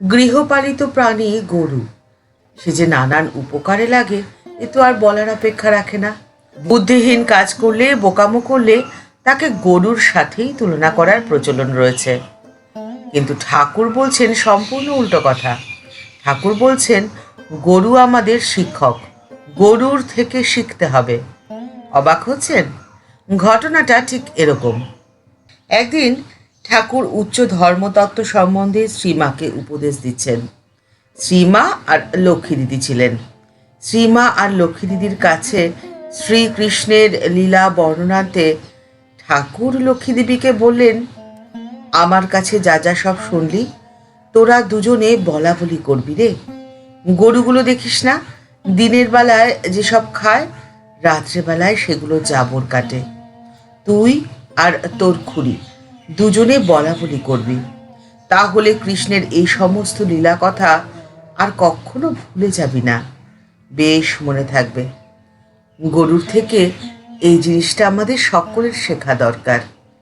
গৃহপালিত প্রাণী গরু, সে যে নানান উপকারে লাগে এ তো আর বলার অপেক্ষা রাখে না। বুদ্ধিহীন কাজ করলে, বোকামো করলে তাকে গরুর সাথেই তুলনা করার প্রচলন রয়েছে। কিন্তু ঠাকুর বলছেন সম্পূর্ণ উল্টো কথা। ঠাকুর বলছেন গরু আমাদের শিক্ষক, গরুর থেকে শিখতে হবে। অবাক হচ্ছেন? ঘটনাটা ঠিক এরকম। একদিন ঠাকুর উচ্চ ধর্মতত্ত্ব সম্বন্ধে শ্রীমাকে উপদেশ দিচ্ছেন। শ্রীমা আর লক্ষ্মী দিদি ছিলেন। শ্রীমা আর লক্ষ্মী দিদির কাছে শ্রীকৃষ্ণের লীলা বর্ণনাতে ঠাকুর লক্ষ্মী দেবীকে বললেন, আমার কাছে যা যা সব শুনলি, তোরা দুজনে বলা বলি করবি রে। গরুগুলো দেখিস না, দিনের বেলায় যেসব খায়, রাত্রেবেলায় সেগুলো জাবর কাটে। তুই আর তোর খুড়ি দুজনে বলা বলি করবি, তাহলে কৃষ্ণের এই সমস্ত লীলা কথা আর কখনো ভুলে যাবি না, বেশ মনে থাকবে। গরুর থেকে এই জিনিসটা আমাদের সকলের শেখা দরকার।